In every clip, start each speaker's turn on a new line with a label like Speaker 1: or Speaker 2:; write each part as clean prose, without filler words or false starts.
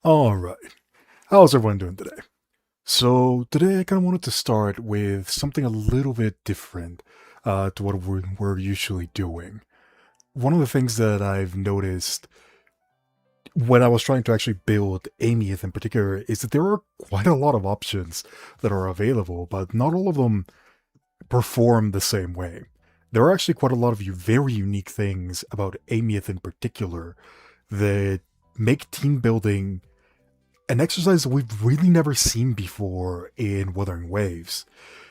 Speaker 1: Alright, how's everyone doing today? So today I kind of wanted to start with something a little bit different to what we're usually doing. One of the things that I've noticed when I was trying to actually build Aemeath in particular is that there are quite a lot of options that are available, but not all of them perform the same way. There are actually quite a lot of very unique things about Aemeath in particular that make team building an exercise that we've really never seen before in Wuthering Waves.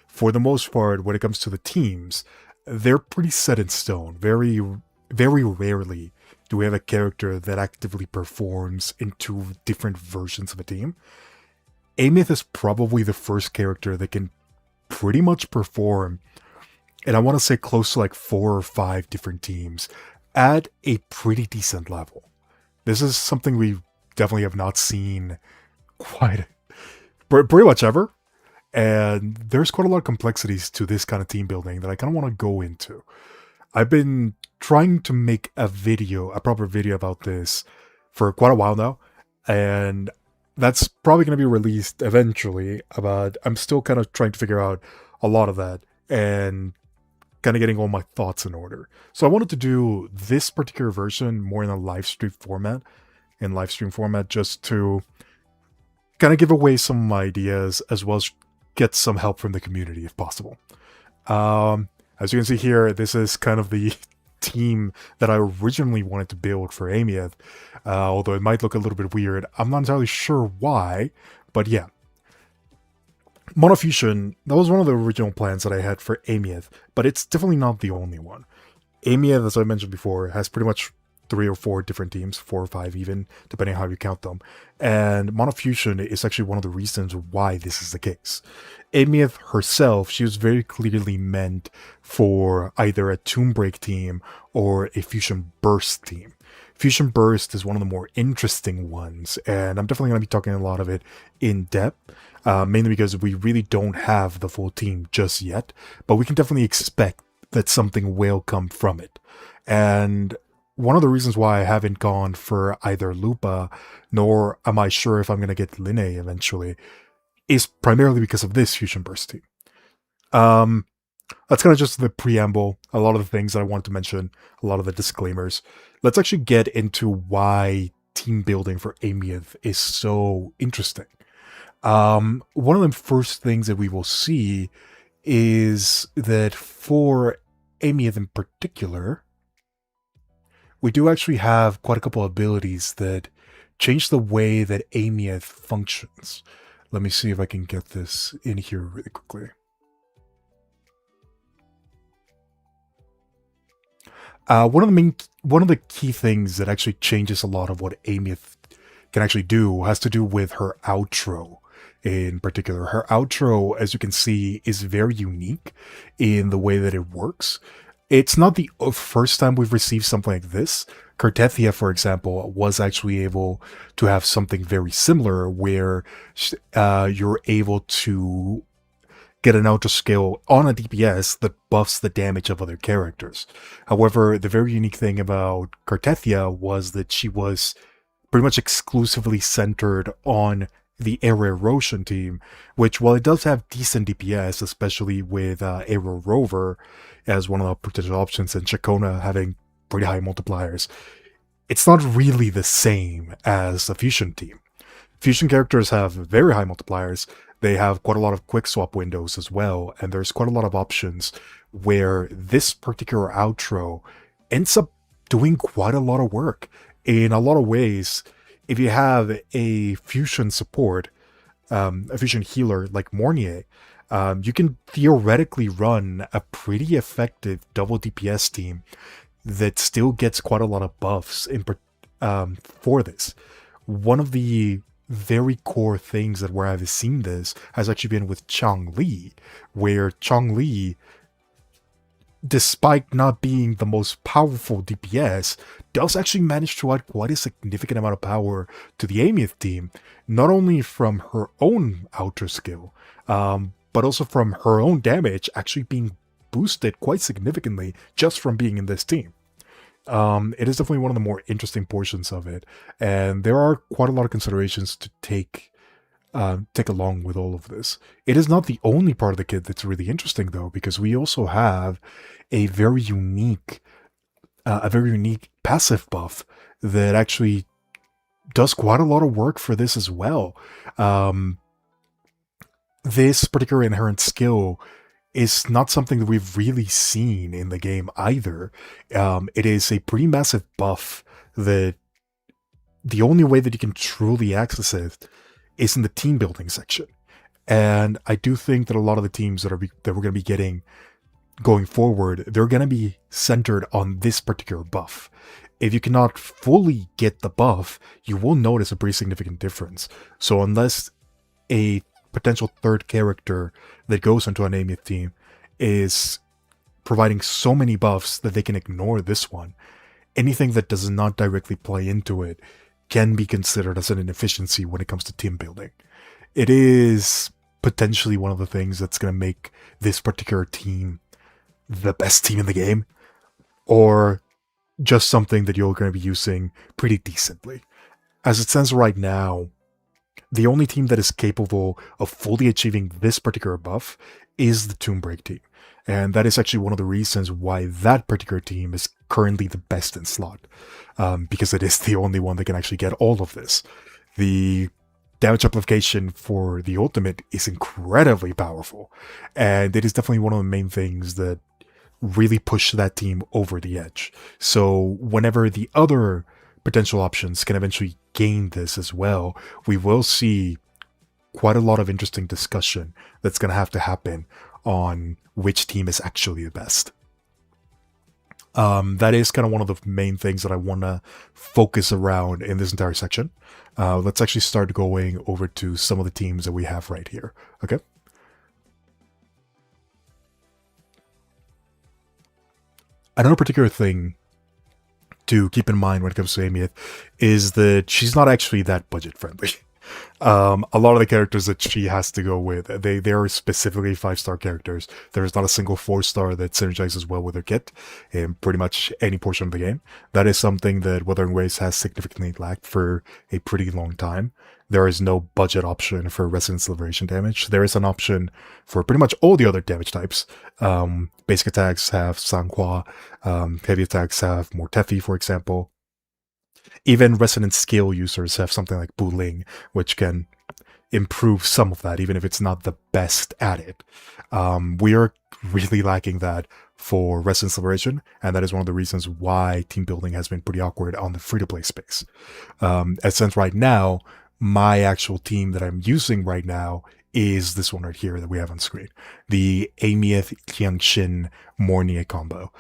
Speaker 1: For the most part, when it comes to the teams, they're pretty set in stone. Very rarely do we have a character that actively performs in two different versions of a team. Aemeath is probably the first character that can pretty much perform, and I want to say close to like 4 or 5 different teams at a pretty decent level. This is something we definitely have not seen quite pretty much ever, and there's quite a lot of complexities to this kind of team building that I kind of want to go into. I've been trying to make a proper video about this for quite a while now, and that's probably going to be released eventually, but I'm still kind of trying to figure out a lot of that and kind of getting all my thoughts in order. So I wanted to do this particular version more in a live stream format, just to kind of give away some ideas as well as get some help from the community if possible. As you can see here, this is kind of the team that I originally wanted to build for Aemeath, although it might look a little bit weird. I'm not entirely sure why, but yeah. Monofusion, that was one of the original plans that I had for Aemeath, but it's definitely not the only one. Aemeath, as I mentioned before, has pretty much 3 or 4 different teams, 4 or 5 even, depending on how you count them. And Monofusion is actually one of the reasons why this is the case. Aemeath herself, she was very clearly meant for either a Tomb Break team or a Fusion Burst team. Fusion Burst is one of the more interesting ones, and I'm definitely going to be talking a lot of it in depth, mainly because we really don't have the full team just yet, but we can definitely expect that something will come from it. And one of the reasons why I haven't gone for either Lupa, nor am I sure if I'm going to get Linne eventually, is primarily because of this Fusion Burst team. That's kind of just the preamble, a lot of the things that I want to mention, a lot of the disclaimers. Let's actually get into why team building for Aemeath is so interesting. One of the first things that we will see is that for Aemeath in particular, we do actually have quite a couple of abilities that change the way that Aemeath functions. Let me see if I can get this in here really quickly. One of the key things that actually changes a lot of what Aemeath can actually do has to do with her outro in particular. Her outro, as you can see, is very unique in the way that it works. It's not the first time we've received something like this. Cartethia, for example, was actually able to have something very similar where you're able to get an outro skill on a DPS that buffs the damage of other characters. However, the very unique thing about Cartethia was that she was pretty much exclusively centered on the Air Erosion team, which, while it does have decent DPS, especially with Aero Rover as one of the potential options and Chacona having pretty high multipliers, it's not really the same as a Fusion team. Fusion characters have very high multipliers. They have quite a lot of quick swap windows as well, and there's quite a lot of options where this particular outro ends up doing quite a lot of work. In a lot of ways, if you have a Fusion support, a Fusion healer like Mornier, you can theoretically run a pretty effective double DPS team that still gets quite a lot of buffs for this. One of the very core things that where I've seen this has actually been with Chong-Li, where Chong-Li, despite not being the most powerful DPS, does actually manage to add quite a significant amount of power to the Aemeath team, not only from her own outer skill, but also from her own damage actually being boosted quite significantly just from being in this team. It is definitely one of the more interesting portions of it, and there are quite a lot of considerations to take along with all of this. It is not the only part of the kit that's really interesting, though, because we also have a very unique, a very unique passive buff that actually does quite a lot of work for this as well. Um, this particular inherent skill is not something that we've really seen in the game either. It is a pretty massive buff that the only way that you can truly access it is in the team building section. And I do think that a lot of the teams that we're going to be getting going forward, they're going to be centered on this particular buff. If you cannot fully get the buff, you will notice a pretty significant difference. So unless a potential third character that goes into an Aemeath team is providing so many buffs that they can ignore this one, anything that does not directly play into it can be considered as an inefficiency when it comes to team building. It is potentially one of the things that's going to make this particular team the best team in the game, or just something that you're going to be using pretty decently. As it stands right now, the only team that is capable of fully achieving this particular buff is the Tomb Break team. And that is actually one of the reasons why that particular team is currently the best in slot. Because it is the only one that can actually get all of this. The damage application for the ultimate is incredibly powerful. And it is definitely one of the main things that really push that team over the edge. So whenever the other potential options can eventually gain this as well, we will see quite a lot of interesting discussion that's going to happen on which team is actually the best. That is kind of one of the main things that I want to focus around in this entire section. Let's actually start going over to some of the teams that we have right here. Okay. Another particular thing to keep in mind when it comes to Aemeath is that she's not actually that budget friendly. A lot of the characters that she has to go with, they are specifically 5-star characters. There is not a single 4-star that synergizes well with her kit in pretty much any portion of the game. That is something that Wuthering Waves has significantly lacked for a pretty long time. There is no budget option for Resonance Liberation damage. There is an option for pretty much all the other damage types. Basic attacks have Sanhua, heavy attacks have Mortefi, for example. Even Resonance Scale users have something like Buling, which can improve some of that, even if it's not the best at it. We are really lacking that for Resonance Liberation, and that is one of the reasons why team building has been pretty awkward on the free-to-play space. As since right now, my actual team that I'm using right now is this one right here that we have on screen. The Aemeath Jiangxin Mornier combo.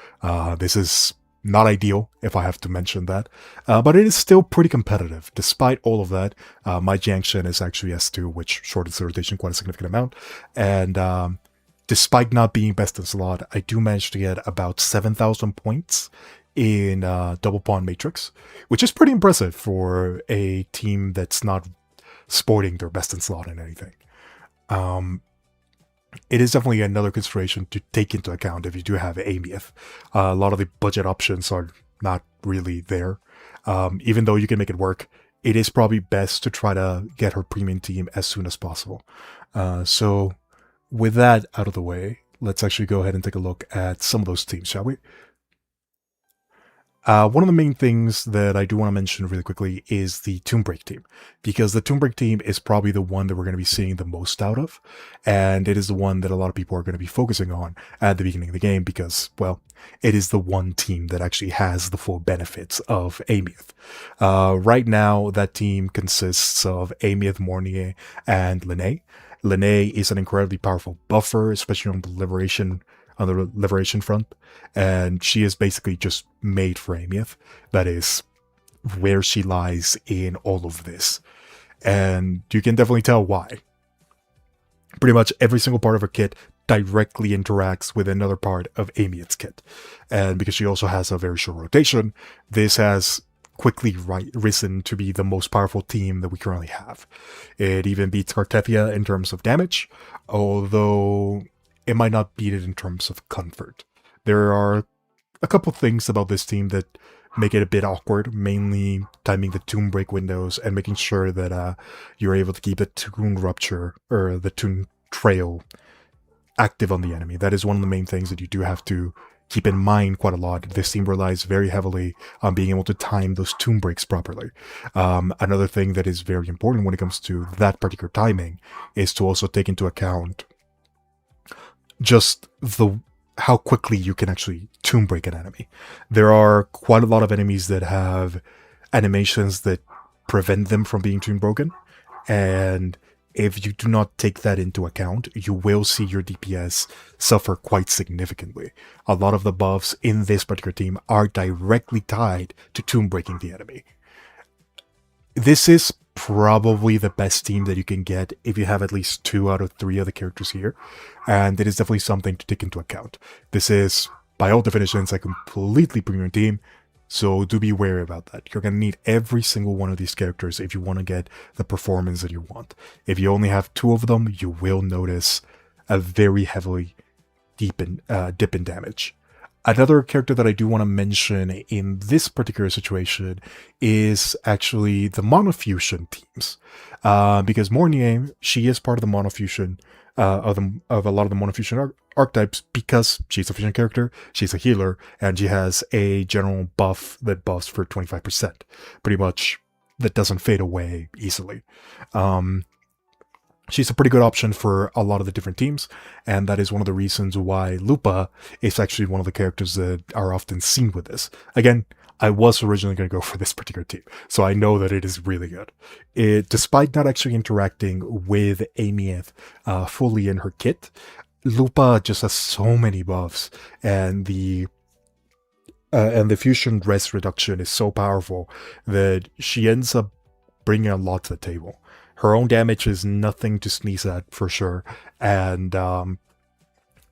Speaker 1: This is not ideal, if I have to mention that, but it is still pretty competitive. Despite all of that, my Jiangxin is actually S2, which shortens the rotation quite a significant amount, and despite not being best in slot, I do manage to get about 7,000 points in Double Pawn Matrix, which is pretty impressive for a team that's not sporting their best in slot in anything. It is definitely another consideration to take into account if you do have Aemeath. A lot of the budget options are not really there. Even though you can make it work, it is probably best to try to get her premium team as soon as possible. So with that out of the way, let's actually go ahead and take a look at some of those teams, shall we? One of the main things that I do want to mention really quickly is the Tomb Break team, because the Tomb Break team is probably the one that we're going to be seeing the most out of, and it is the one that a lot of people are going to be focusing on at the beginning of the game because, well, it is the one team that actually has the full benefits of Aemeath. Right now, that team consists of Aemeath, Mornier, and Linné. Linné is an incredibly powerful buffer, especially on the Liberation front, and she is basically just made for Aemeath. That is where she lies in all of this, and you can definitely tell why. Pretty much every single part of her kit directly interacts with another part of Aemeath's kit, and because she also has a very short rotation, this has quickly risen to be the most powerful team that we currently have. It even beats Cartethia in terms of damage, although it might not beat it in terms of comfort. There are a couple things about this team that make it a bit awkward, mainly timing the tune break windows and making sure that you're able to keep the tune rupture or the tune trail active on the enemy. That is one of the main things that you do have to keep in mind quite a lot. This team relies very heavily on being able to time those tune breaks properly. Another thing that is very important when it comes to that particular timing is to also take into account just how quickly you can actually tune break an enemy. There are quite a lot of enemies that have animations that prevent them from being tune broken, and if you do not take that into account, you will see your DPS suffer quite significantly. A lot of the buffs in this particular team are directly tied to tune breaking the enemy. This is probably the best team that you can get if you have at least 2 out of 3 of the characters here, and it is definitely something to take into account. This is, by all definitions, a completely premium team, so do be wary about that. You're going to need every single one of these characters if you want to get the performance that you want. If you only have 2 of them, you will notice a very heavily dip in damage. Another character that I do want to mention in this particular situation is actually the Monofusion teams. Because Mornier, she is part of the Monofusion, of a lot of the Monofusion archetypes, because she's a fusion character, she's a healer, and she has a general buff that buffs for 25%. Pretty much, that doesn't fade away easily. She's a pretty good option for a lot of the different teams, and that is one of the reasons why Lupa is actually one of the characters that are often seen with this. Again, I was originally going to go for this particular team, so I know that it is really good. Despite not actually interacting with Aemeath fully in her kit, Lupa just has so many buffs, and the fusion rest reduction is so powerful that she ends up bringing a lot to the table. Her own damage is nothing to sneeze at, for sure, and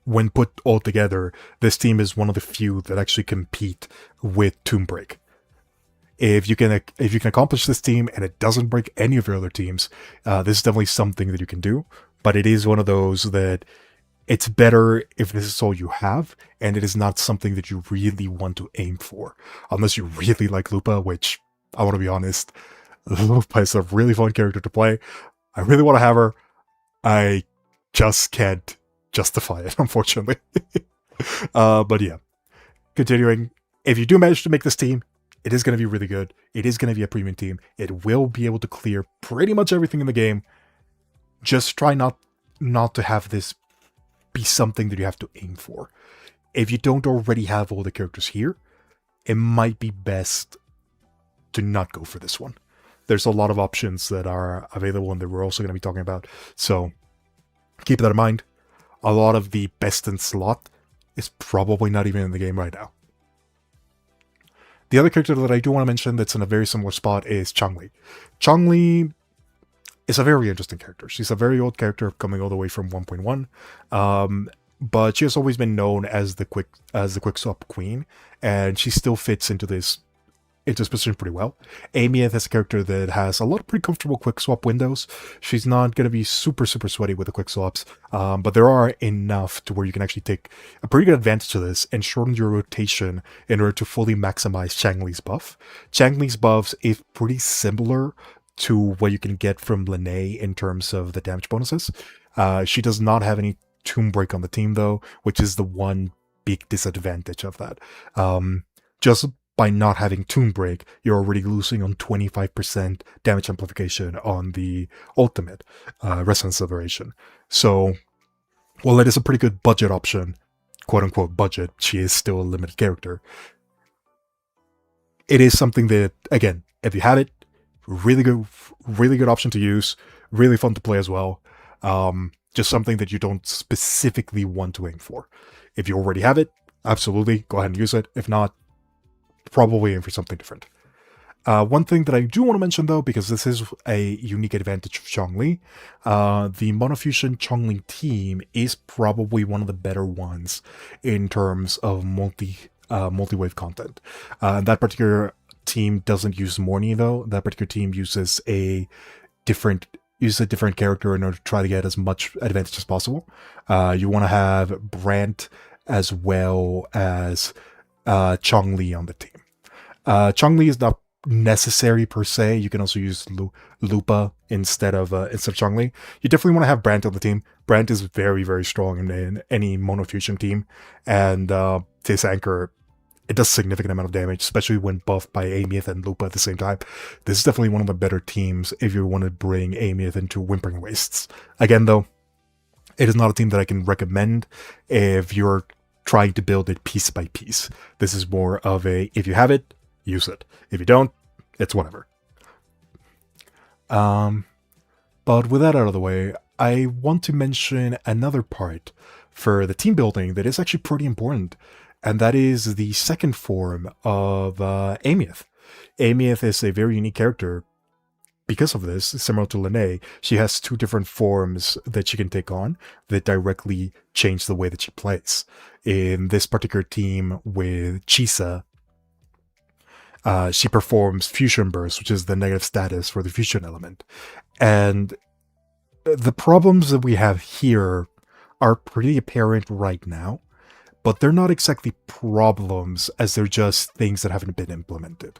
Speaker 1: when put all together, this team is one of the few that actually compete with Tune Break. If you can accomplish this team and it doesn't break any of your other teams, this is definitely something that you can do, but it is one of those that it's better if this is all you have, and it is not something that you really want to aim for, unless you really like Lupa, which, I want to be honest, Lupa is a really fun character to play. I really want to have her. I just can't justify it, unfortunately. But yeah, continuing. If you do manage to make this team, it is going to be really good. It is going to be a premium team. It will be able to clear pretty much everything in the game. Just try not to have this be something that you have to aim for. If you don't already have all the characters here, it might be best to not go for this one. There's a lot of options that are available and that we're also going to be talking about. So keep that in mind. A lot of the best in slot is probably not even in the game right now. The other character that I do want to mention that's in a very similar spot is Changli. Changli is a very interesting character. She's a very old character coming all the way from 1.1. But she has always been known as the quick swap queen, and she still fits into this position pretty well. Aemeath is a character that has a lot of pretty comfortable quick swap windows. She's not going to be super sweaty with the quick swaps, but there are enough to where you can actually take a pretty good advantage of this and shorten your rotation in order to fully maximize Changli's buff. Changli's buffs is pretty similar to what you can get from Lene in terms of the damage bonuses. She does not have any Tomb Break on the team though, which is the one big disadvantage of that. Just by not having Tomb Break, you're already losing on 25% damage amplification on the ultimate, Resonance Liberation. So, while it is a pretty good budget option, quote-unquote budget, she is still a limited character. It is something that, again, if you have it, really good option to use, really fun to play as well. Just something that you don't specifically want to aim for. If you already have it, absolutely, go ahead and use it. If not, probably aim for something different. One thing that I do want to mention though, because this is a unique advantage of Changli, the Monofusion Changli team is probably one of the better ones in terms of multi-wave content. That particular team doesn't use Morny though. That particular team uses a different character in order to try to get as much advantage as possible. You want to have Brant as well as Chong-Li on the team. Chong-Li is not necessary per se. You can also use Lupa instead of Chong-Li. You definitely want to have Brant on the team. Brant is very, very strong in any Monofusion team, and this anchor, it does significant amount of damage, especially when buffed by Aemeath and Lupa at the same time. This is definitely one of the better teams if you want to bring Aemeath into Whimpering Wastes. Again, though, it is not a team that I can recommend if you're trying to build it piece by piece. This is more of a, if you have it, use it. If you don't, it's whatever. But with that out of the way, I want to mention another part for the team building that is actually pretty important, and that is the second form of Aemeath. Aemeath is a very unique character. Because of this, similar to Lene, she has two different forms that she can take on that directly change the way that she plays. In this particular team with Chisa, she performs Fusion Burst, which is the negative status for the fusion element. And the problems that we have here are pretty apparent right now, but they're not exactly problems as they're just things that haven't been implemented.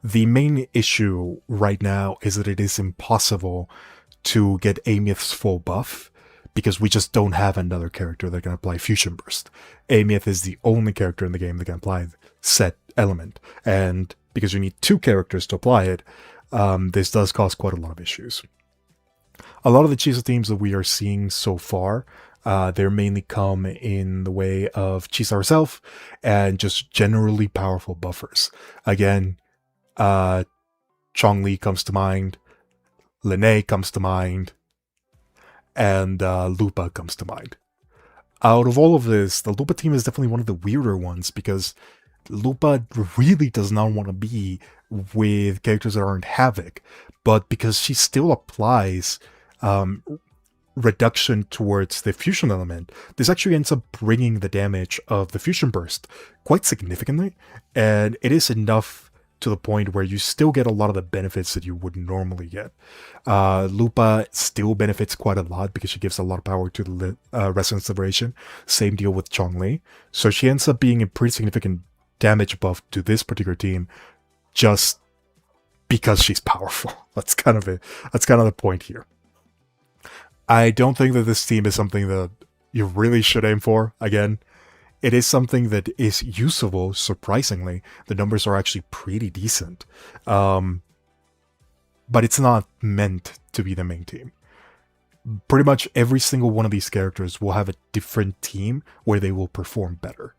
Speaker 1: The main issue right now is that it is impossible to get Aemeath's full buff because we just don't have another character that can apply Fusion Burst. Aemeath is the only character in the game that can apply set element, and because you need two characters to apply it, this does cause quite a lot of issues. A lot of the Chisa teams that we are seeing so far, they're mainly come in the way of Chisa herself and just generally powerful buffers. Again, Chong-Li comes to mind, Lene comes to mind, and Lupa comes to mind. Out of all of this, the Lupa team is definitely one of the weirder ones because Lupa really does not want to be with characters that aren't Havoc, but because she still applies reduction towards the fusion element, this actually ends up bringing the damage of the fusion burst quite significantly, and it is enough to the point where you still get a lot of the benefits that you would normally get. Lupa still benefits quite a lot because she gives a lot of power to the Resonance Liberation. Same deal with Chong-Li. So she ends up being a pretty significant damage buff to this particular team just because she's powerful. That's kind of the point here. I don't think that this team is something that you really should aim for. Again, it is something that is usable, surprisingly. The numbers are actually pretty decent. But it's not meant to be the main team. Pretty much every single one of these characters will have a different team where they will perform better.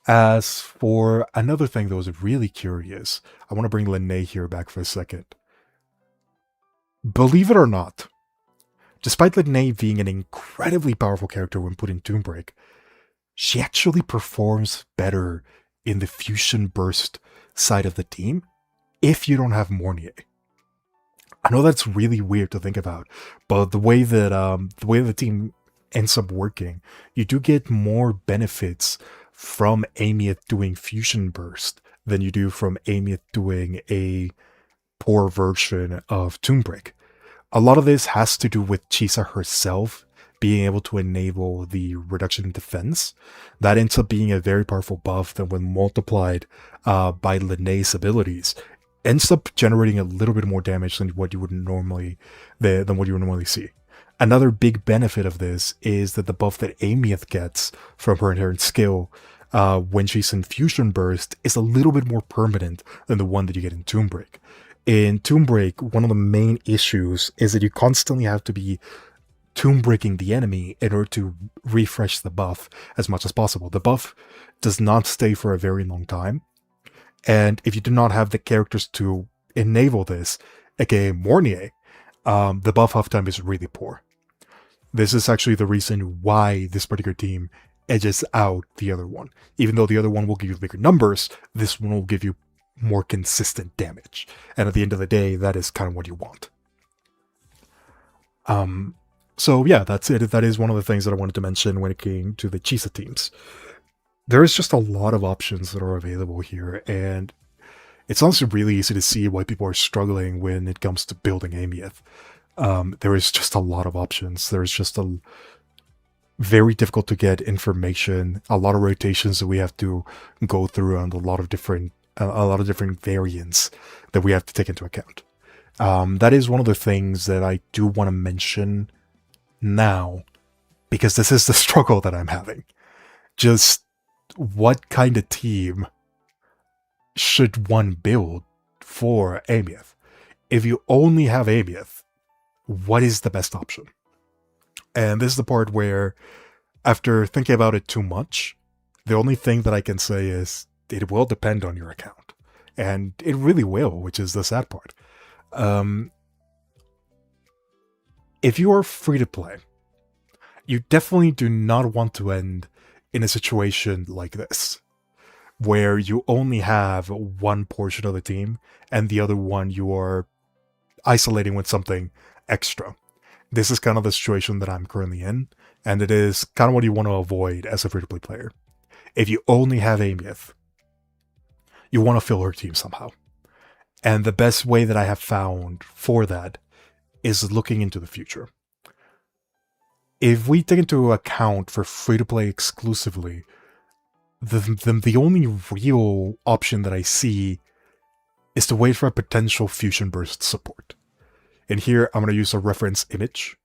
Speaker 1: As for another thing that was really curious, I want to bring Lene here back for a second. Believe it or not, despite Lene being an incredibly powerful character when put in Toombreak, she actually performs better in the Fusion Burst side of the team if you don't have Mornier. I know that's really weird to think about, but the way that the team ends up working, you do get more benefits from Aemeath doing Fusion Burst than you do from Aemeath doing a poor version of Toombreak. A lot of this has to do with Chisa herself being able to enable the reduction in defense. That ends up being a very powerful buff that when multiplied by Lene's abilities, ends up generating a little bit more damage than what you would normally see. Another big benefit of this is that the buff that Aemeath gets from her inherent skill when she's in Fusion Burst is a little bit more permanent than the one that you get in Toombreak. In Toombreak, one of the main issues is that you constantly have to be Toombreaking the enemy in order to refresh the buff as much as possible. The buff does not stay for a very long time, and if you do not have the characters to enable this, aka Mornier, the buff off time is really poor. This is actually the reason why this particular team edges out the other one. Even though the other one will give you bigger numbers, this one will give you more consistent damage. And at the end of the day, that is kind of what you want. So yeah, that's it. That is one of the things that I wanted to mention when it came to the Chisa teams. There is just a lot of options that are available here, and it's honestly really easy to see why people are struggling when it comes to building Aemeath. There is just a lot of options. There's just very difficult to get information, a lot of rotations that we have to go through, and a lot of different variants that we have to take into account. That is one of the things that I do want to mention now, because this is the struggle that I'm having. Just what kind of team should one build for Aemeath? If you only have Aemeath, what is the best option? And this is the part where, after thinking about it too much, the only thing that I can say is it will depend on your account. And it really will, which is the sad part. If you are free to play, you definitely do not want to end in a situation like this, where you only have one portion of the team and the other one you are isolating with something extra. This is kind of the situation that I'm currently in, and it is kind of what you want to avoid as a free-to-play player. If you only have Aemeath, you want to fill her team somehow. And the best way that I have found for that is looking into the future. If we take into account for free-to-play exclusively, the only real option that I see is to wait for a potential Fusion Burst support. And here I'm going to use a reference image.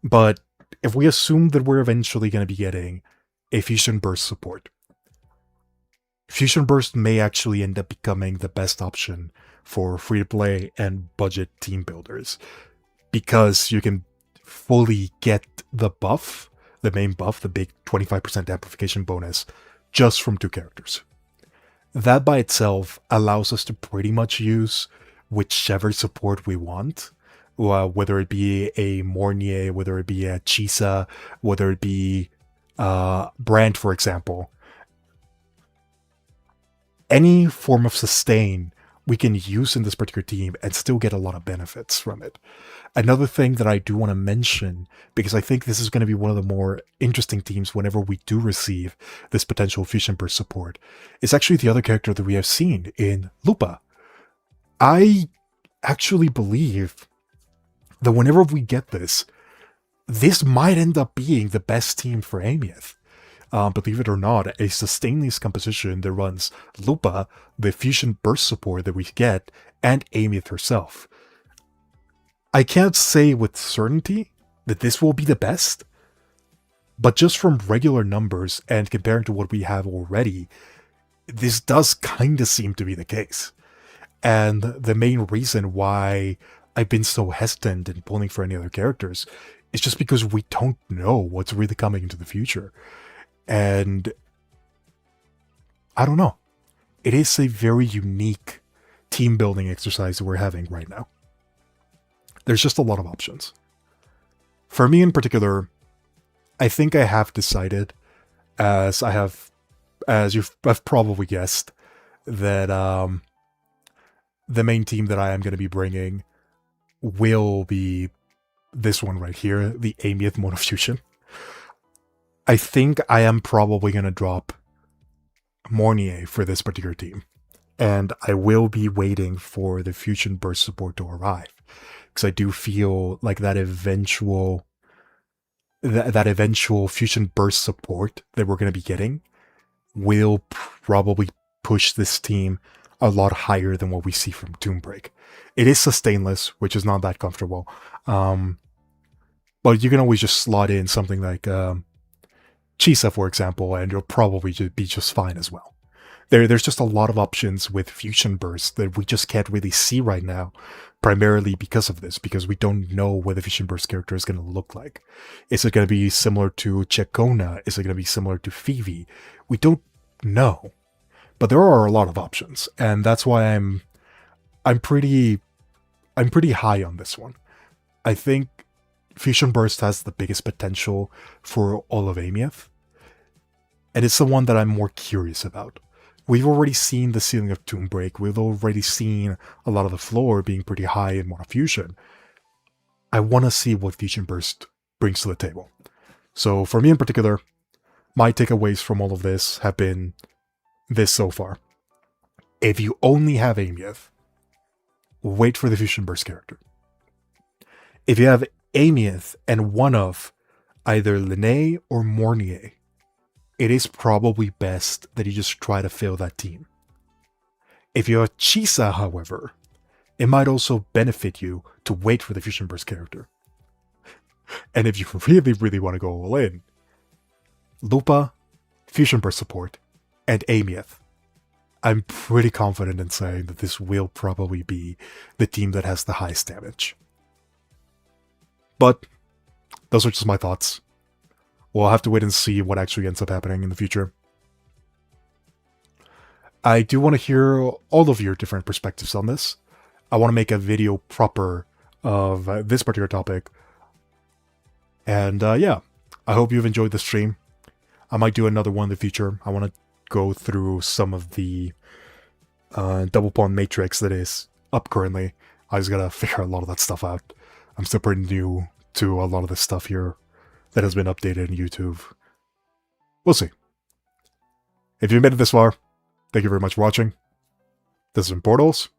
Speaker 1: But if we assume that we're eventually going to be getting a Fusion Burst support, Fusion Burst may actually end up becoming the best option for free-to-play and budget team builders, because you can fully get the buff, the main buff, the big 25% amplification bonus, just from 2 characters. That by itself allows us to pretty much use whichever support we want, whether it be a Mornier, whether it be a Chisa, whether it be Brand, for example. Any form of sustain we can use in this particular team and still get a lot of benefits from it. Another thing that I do want to mention, because I think this is going to be one of the more interesting teams whenever we do receive this potential Fusion Burst support, is actually the other character that we have seen in Lupa. I actually believe that whenever we get this might end up being the best team for Aemeath. Believe it or not, a sustainless composition that runs Lupa, the Fusion Burst support that we get, and Aemeath herself. I can't say with certainty that this will be the best, but just from regular numbers and comparing to what we have already, this does kind of seem to be the case. And the main reason why I've been so hesitant in pulling for any other characters is just because we don't know what's really coming into the future. And I don't know. It is a very unique team building exercise that we're having right now. There's just a lot of options. For me in particular, I think I have decided, as you've probably guessed, that the main team that I am going to be bringing will be this one right here, the Aemeath Monofusion. I think I am probably going to drop Mornier for this particular team, and I will be waiting for the Fusion Burst support to arrive, because I do feel like that eventual Fusion Burst support that we're going to be getting will probably push this team a lot higher than what we see from Doombreak. It is sustainless, which is not that comfortable, but you can always just slot in something like Chisa, for example, and you'll probably be just fine as well. There's just a lot of options with Fusion Burst that we just can't really see right now, primarily because of this, because we don't know what the Fusion Burst character is going to look like. Is it going to be similar to Chekona? Is it going to be similar to Phoebe? We don't know. But there are a lot of options, and that's why I'm pretty high on this one. I think Fusion Burst has the biggest potential for all of Aemeath, and it's the one that I'm more curious about. We've already seen the ceiling of Doombreak, we've already seen a lot of the floor being pretty high in Monofusion. I want to see what Fusion Burst brings to the table. So for me in particular, my takeaways from all of this have been this so far. If you only have Aemeath, wait for the Fusion Burst character. If you have Aemeath and one of either Linné or Mornier, it is probably best that you just try to fill that team. If you're Chisa, however, it might also benefit you to wait for the Fusion Burst character. And if you really want to go all in, Lupa, Fusion Burst support, and Aemeath. I'm pretty confident in saying that this will probably be the team that has the highest damage. But those are just my thoughts. We'll have to wait and see what actually ends up happening in the future. I do want to hear all of your different perspectives on this. I want to make a video proper of this particular topic. And yeah, I hope you've enjoyed the stream. I might do another one in the future. I want to go through some of the double pawn matrix that is up currently. I just gotta figure a lot of that stuff out. I'm still pretty new to a lot of this stuff here that has been updated on YouTube. We'll see. If you made it this far, thank you very much for watching. This has been Portals.